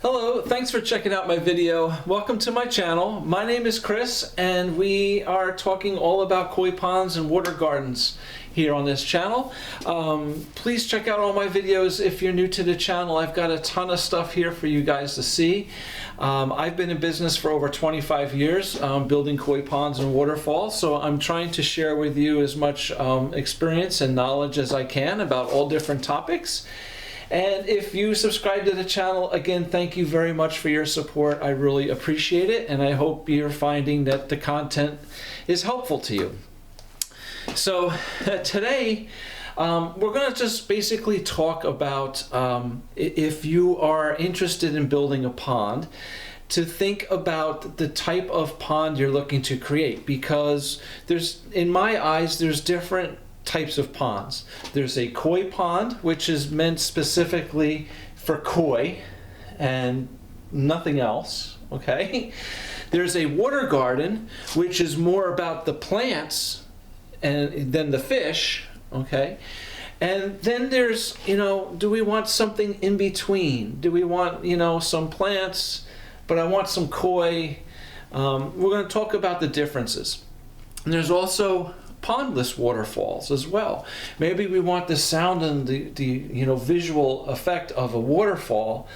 Hello, thanks for checking out my video. Welcome to my channel. My name is Chris and we are talking all about koi ponds and water gardens here on this channel. Please check out all my videos if you're new to the channel. I've got a ton of stuff here for you guys to see. I've been in business for over 25 years building koi ponds and waterfalls, so I'm trying to share with you as much experience and knowledge as I can about all different topics. And if you subscribe to the channel, again, thank you very much for your support. I really appreciate it, and I hope you're finding that the content is helpful to you. So today, we're going to just basically talk about if you are interested in building a pond, to think about the type of pond you're looking to create, because in my eyes, there's different types of ponds. There's a koi pond, which is meant specifically for koi and nothing else, okay? There's a water garden, which is more about the plants and than the fish, okay? And then there's, do we want something in between? Do we want, some plants, but I want some koi? We're going to talk about the differences. And there's also pondless waterfalls as well. Maybe we want the sound and the visual effect of a waterfall,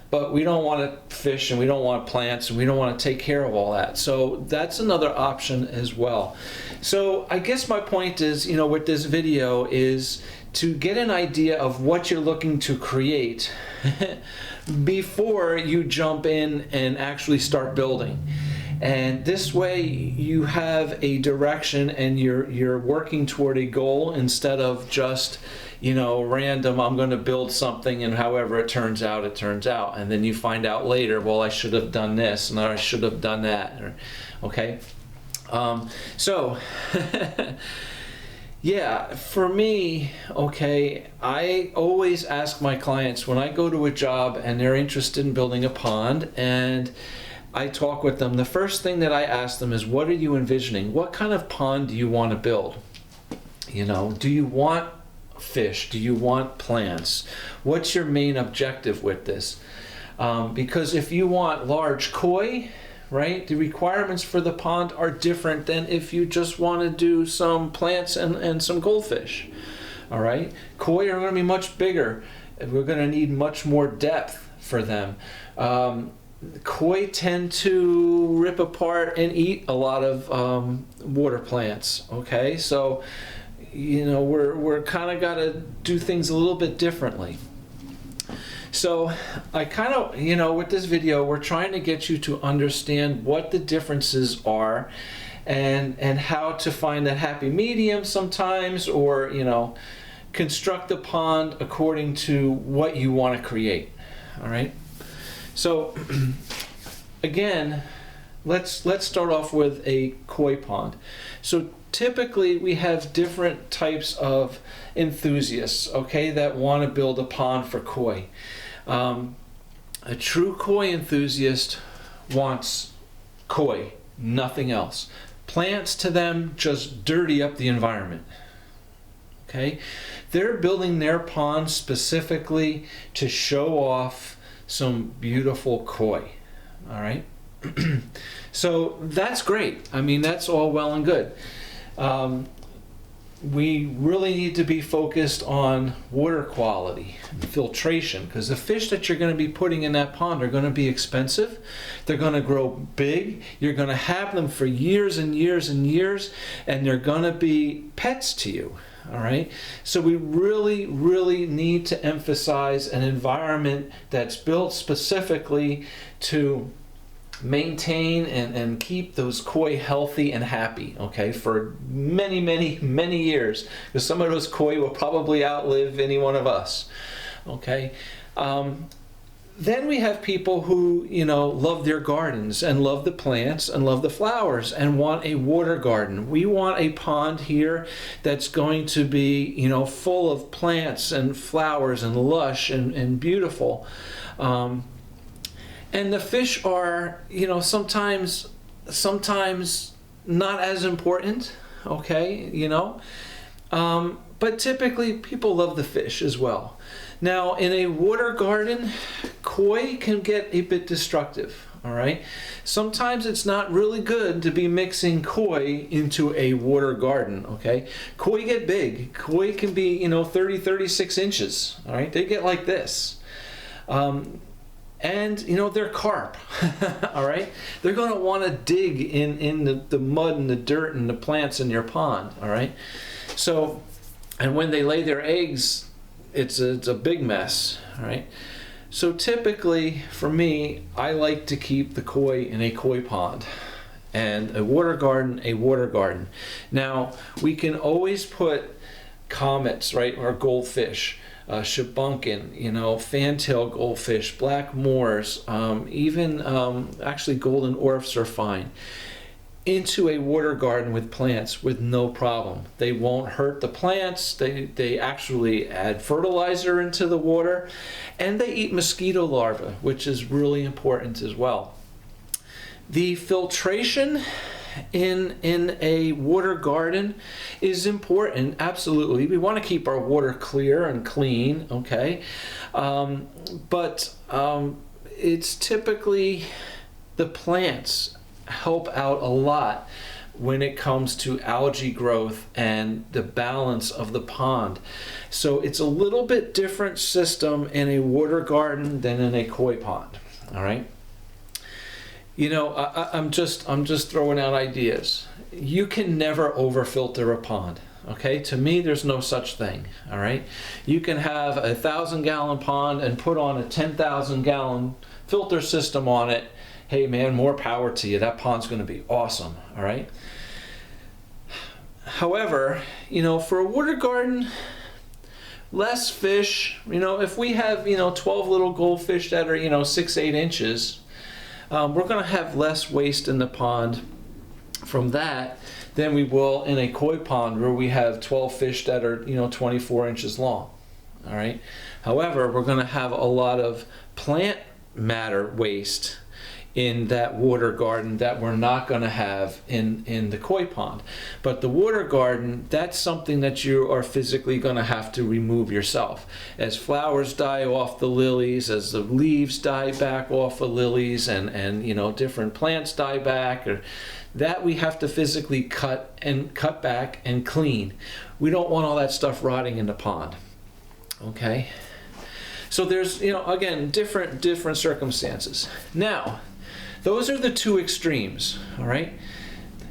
but we don't want to fish and we don't want plants and we don't want to take care of all that. So that's another option as well. So I guess my point is, with this video is to get an idea of what you're looking to create before you jump in and actually start building. And this way you have a direction and you're working toward a goal instead of just, random, I'm going to build something and however it turns out, it turns out. And then you find out later, well, I should have done this and I should have done that. Okay? Yeah, for me, okay, I always ask my clients when I go to a job and they're interested in building a pond and I talk with them, the first thing that I ask them is, what are you envisioning? What kind of pond do you want to build? Do you want fish? Do you want plants? What's your main objective with this? Because if you want large koi, right, the requirements for the pond are different than if you just want to do some plants and some goldfish. All right? Koi are going to be much bigger. We're going to need much more depth for them. Koi tend to rip apart and eat a lot of water plants, okay? So, we're kind of got to do things a little bit differently. So I kind of, with this video, we're trying to get you to understand what the differences are and how to find that happy medium sometimes, or, construct the pond according to what you want to create, all right? So again, let's start off with a koi pond. So typically we have different types of enthusiasts, okay, that want to build a pond for koi. A true koi enthusiast wants koi, nothing else. Plants to them just dirty up the environment. Okay? They're building their pond specifically to show off some beautiful koi. All right? So that's great. I mean, that's all well and good. We really need to be focused on water quality and filtration, because the fish that you're going to be putting in that pond are going to be expensive. They're going to grow big. You're going to have them for years and years and years, and they're going to be pets to you. All right? So we really, really need to emphasize an environment that's built specifically to maintain and keep those koi healthy and happy, okay, for many, many, many years, because some of those koi will probably outlive any one of us, okay? Then we have people who, love their gardens and love the plants and love the flowers and want a water garden. We want a pond here that's going to be, full of plants and flowers and lush and beautiful. And the fish are, sometimes not as important, okay, but typically people love the fish as well. Now, in a water garden, koi can get a bit destructive. All right. Sometimes it's not really good to be mixing koi into a water garden. Okay. Koi get big. Koi can be, 30, 36 inches. All right. They get like this. And, they're carp. All right. They're going to want to dig in the mud and the dirt and the plants in your pond. All right. So, and when they lay their eggs, it's a big mess. All right. So typically, for me, I like to keep the koi in a koi pond and a water garden, a water garden. Now, we can always put comets, right, or goldfish, shabunkin, fantail goldfish, black moors, even actually golden orphs are fine, into a water garden with plants with no problem. They won't hurt the plants. They actually add fertilizer into the water, and they eat mosquito larvae, which is really important as well. The filtration in a water garden is important, absolutely. We want to keep our water clear and clean, okay? But it's typically the plants help out a lot when it comes to algae growth and the balance of the pond. So it's a little bit different system in a water garden than in a koi pond. All right. I'm just throwing out ideas. You can never overfilter a pond. Okay, to me, there's no such thing. All right, you can have a 1,000-gallon pond and put on a 10,000-gallon filter system on it. Hey man, more power to you. That pond's going to be awesome. All right. However, for a water garden, less fish. If we have 12 little goldfish that are 6-8 inches, we're going to have less waste in the pond from that than we will in a koi pond where we have 12 fish that are 24 inches long. All right. However, we're going to have a lot of plant matter waste in that water garden that we're not going to have in the koi pond. But the water garden, that's something that you are physically going to have to remove yourself. As flowers die off the lilies, as the leaves die back off of lilies, and different plants die back, that we have to physically cut back and clean. We don't want all that stuff rotting in the pond. Okay? So there's, again, different circumstances. Now, those are the two extremes, all right?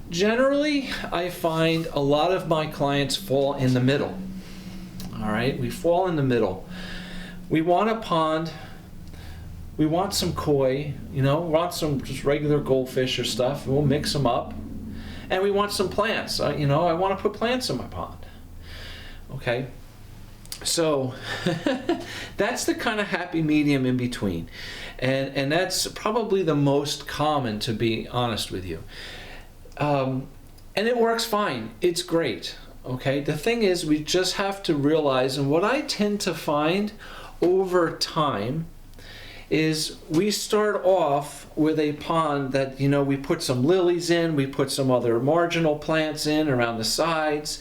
Generally, I find a lot of my clients fall in the middle, all right? We fall in the middle. We want a pond, we want some koi, we want some just regular goldfish or stuff, we'll mix them up. And we want some plants, I want to put plants in my pond, okay? So that's the kind of happy medium in between. And that's probably the most common, to be honest with you. And it works fine. It's great. Okay. The thing is, we just have to realize, and what I tend to find over time is we start off with a pond that, we put some lilies in, we put some other marginal plants in around the sides.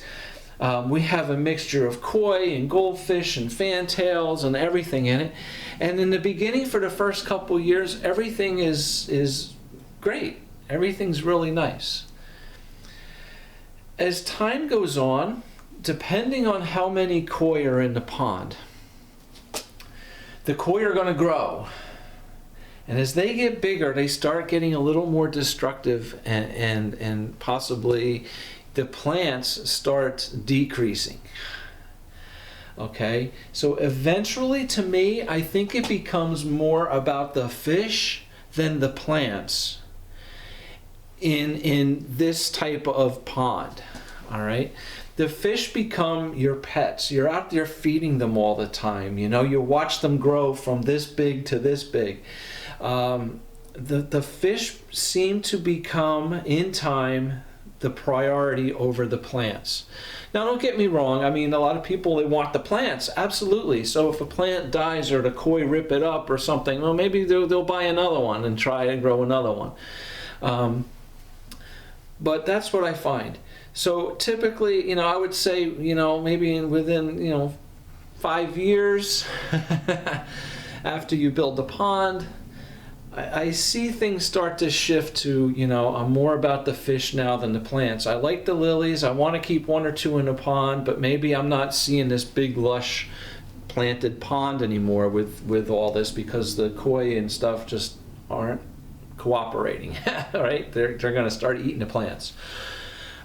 We have a mixture of koi and goldfish and fantails and everything in it. And in the beginning, for the first couple years, everything is great. Everything's really nice. As time goes on, depending on how many koi are in the pond, the koi are going to grow. And as they get bigger, they start getting a little more destructive, and possibly the plants start decreasing. Okay, so eventually, to me, I think it becomes more about the fish than the plants in this type of pond. All right, the fish become your pets. You're out there feeding them all the time. You watch them grow from this big to this big. The fish seem to become, in time, the priority over the plants. Now, don't get me wrong. I mean, a lot of people, they want the plants, absolutely. So if a plant dies or the koi rip it up or something, well, maybe they'll buy another one and try and grow another one. But that's what I find. So typically, I would say, maybe within, 5 years, after you build the pond, I see things start to shift to, you know, I'm more about the fish now than the plants. I like the lilies. I want to keep one or two in the pond, but maybe I'm not seeing this big lush planted pond anymore with all this, because the koi and stuff just aren't cooperating. Right? They're going to start eating the plants.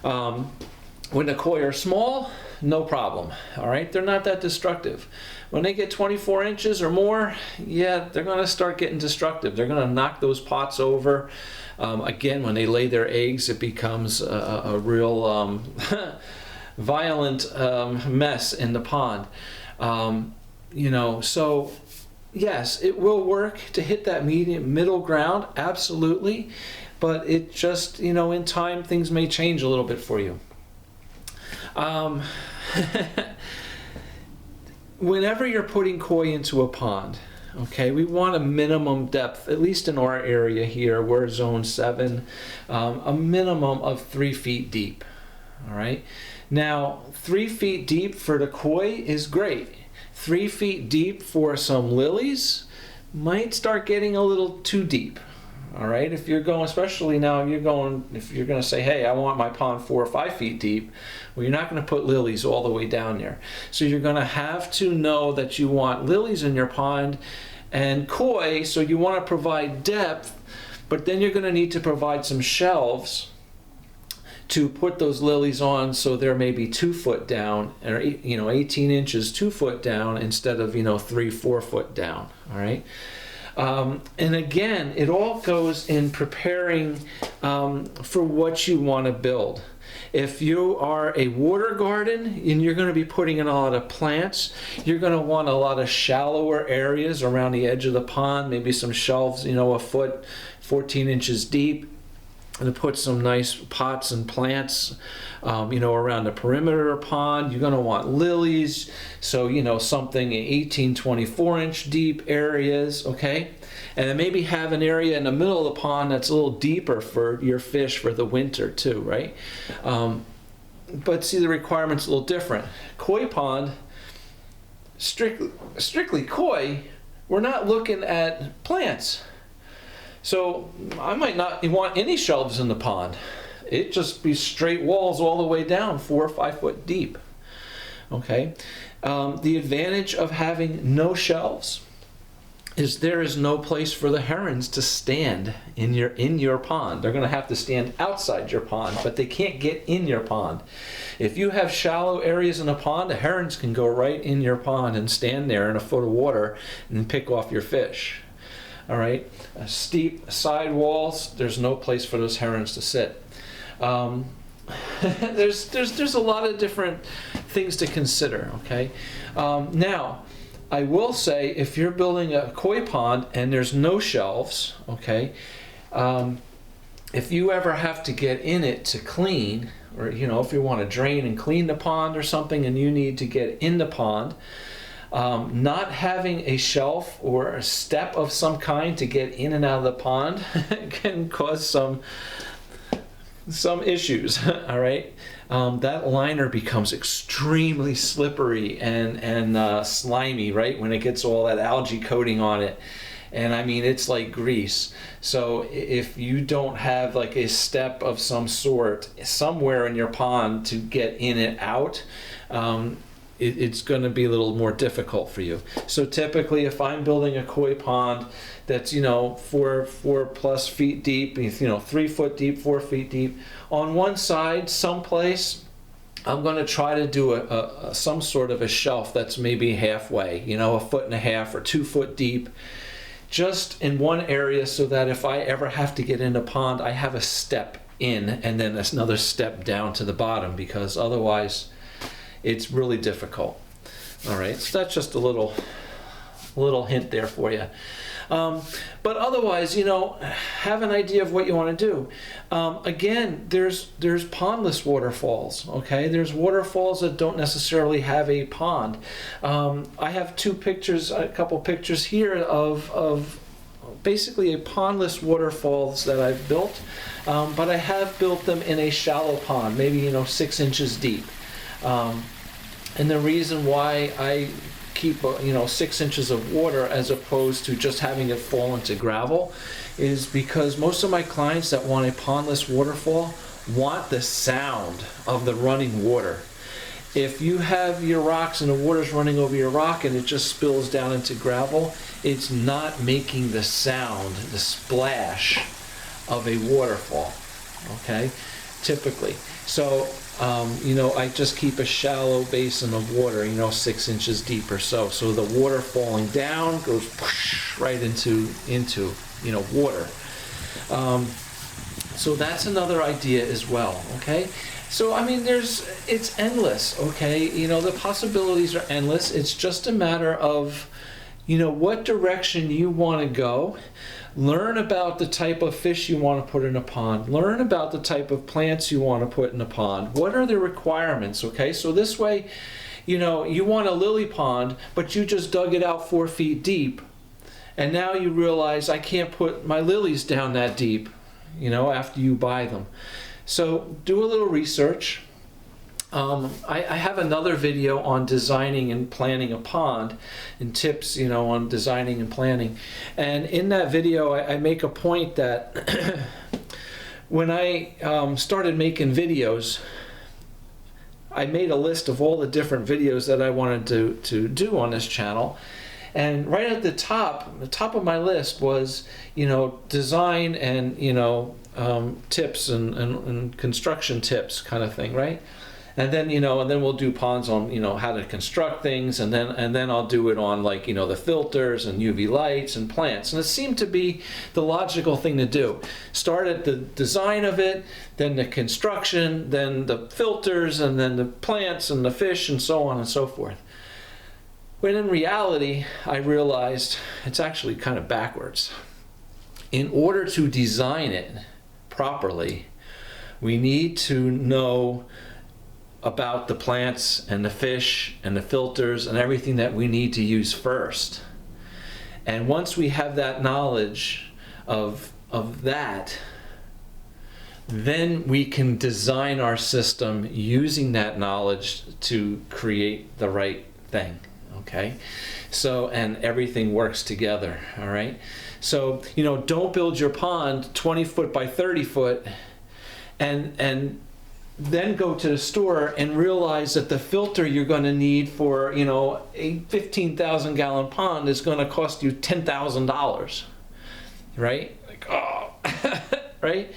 When the koi are small, no problem. All right, they're not that destructive. When they get 24 inches or more, yeah, they're going to start getting destructive. They're going to knock those pots over. Again, when they lay their eggs, it becomes a real violent mess in the pond. You know, so yes, it will work to hit that middle ground, absolutely. But it just, you know, in time, things may change a little bit for you. Whenever you're putting koi into a pond, okay, we want a minimum depth, at least in our area here, we're zone 7, a minimum of 3 feet deep. All right. Now, 3 feet deep for the koi is great. 3 feet deep for some lilies might start getting a little too deep. All right, if you're going, especially now, if you're going to say, hey, I want my pond 4 or 5 feet deep, well, you're not going to put lilies all the way down there. So you're going to have to know that you want lilies in your pond and koi, so you want to provide depth, but then you're going to need to provide some shelves to put those lilies on, so they're maybe 2 foot down, or 18 inches, 2 foot down, instead of 3-4 foot down. All right. And again, it all goes in preparing for what you want to build. If you are a water garden and you're going to be putting in a lot of plants, you're going to want a lot of shallower areas around the edge of the pond, maybe some shelves, a foot, 14 inches deep, and to put some nice pots and plants, around the perimeter of the pond. You're going to want lilies, so, something 18, 24 inch deep areas, okay? And then maybe have an area in the middle of the pond that's a little deeper for your fish for the winter too, right? But see, the requirement's a little different. Koi pond, strictly koi, we're not looking at plants. So I might not want any shelves in the pond. It just be straight walls all the way down, 4 or 5 foot deep. Okay. The advantage of having no shelves is there is no place for the herons to stand in your pond. They're going to have to stand outside your pond, but they can't get in your pond. If you have shallow areas in a pond, the herons can go right in your pond and stand there in a foot of water and pick off your fish. All right, steep side walls, there's no place for those herons to sit. There's a lot of different things to consider, okay? Now, I will say, if you're building a koi pond and there's no shelves, okay, if you ever have to get in it to clean, or if you want to drain and clean the pond or something and you need to get in the pond, not having a shelf or a step of some kind to get in and out of the pond can cause some issues. All right, that liner becomes extremely slippery and slimy, right, when it gets all that algae coating on it. And I mean, it's like grease. So if you don't have like a step of some sort somewhere in your pond to get in and out, it's going to be a little more difficult for you. So typically, if I'm building a koi pond that's 4+ feet deep, 3 foot deep, 4 feet deep, on one side, someplace, I'm going to try to do some sort of a shelf that's maybe halfway, 1.5 feet or 2 foot deep, just in one area, so that if I ever have to get in a pond, I have a step in and then another step down to the bottom, because otherwise it's really difficult. All right, so that's just a little hint there for you. But otherwise, have an idea of what you want to do. Again, there's pondless waterfalls. Okay, there's waterfalls that don't necessarily have a pond. I have a couple pictures here of basically a pondless waterfalls that I've built, but I have built them in a shallow pond, maybe 6 inches deep. And the reason why I keep 6 inches of water as opposed to just having it fall into gravel is because most of my clients that want a pondless waterfall want the sound of the running water. If you have your rocks and the water's running over your rock and it just spills down into gravel, it's not making the sound, the splash of a waterfall, okay, typically. So, I just keep a shallow basin of water, 6 inches deep or so. So the water falling down goes right into water. So that's another idea as well, okay? So, it's endless, okay? The possibilities are endless. It's just a matter of, what direction you want to go. Learn about the type of fish you want to put in a pond. Learn about the type of plants you want to put in a pond. What are the requirements, okay? So this way, you want a lily pond, but you just dug it out 4 feet deep. And now you realize I can't put my lilies down that deep, after you buy them. So do a little research. I have another video on designing and planning a pond and tips, on designing and planning. And in that video, I make a point that when I started making videos, I made a list of all the different videos that I wanted to do on this channel. And right at the top of my list was, design and, tips and construction tips kind of thing, right? And then, and then we'll do ponds on, how to construct things, and then I'll do it on the filters and UV lights and plants. And it seemed to be the logical thing to do. Start at the design of it, then the construction, then the filters, and then the plants and the fish and so on and so forth. When in reality, I realized it's actually kind of backwards. In order to design it properly, we need to know about the plants and the fish and the filters and everything that we need to use first. And once we have that knowledge of that, then we can design our system using that knowledge to create the right thing. Okay, so, and everything works together, all right? So, don't build your pond 20 foot by 30 foot and then go to the store and realize that the filter you're going to need for, a 15,000 gallon pond is going to cost you $10,000, right? Right?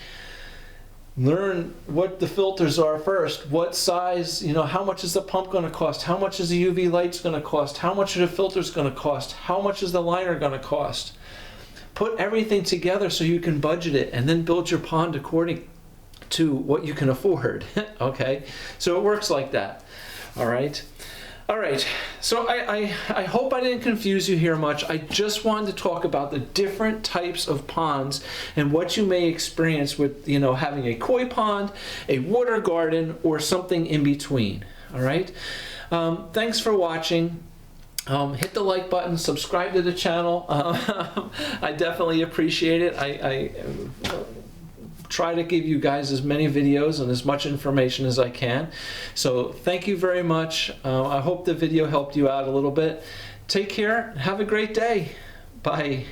Learn what the filters are first. What size, how much is the pump going to cost? How much is the UV lights going to cost? How much are the filters going to cost? How much is the liner going to cost? Put everything together so you can budget it and then build your pond according to what you can afford. Okay? So it works like that. All right? All right, so I hope I didn't confuse you here much. I just wanted to talk about the different types of ponds and what you may experience with, having a koi pond, a water garden, or something in between. All right, thanks for watching. Hit the like button, subscribe to the channel. I definitely appreciate it. I try to give you guys as many videos and as much information as I can. So thank you very much. I hope the video helped you out a little bit. Take care. Have a great day. Bye.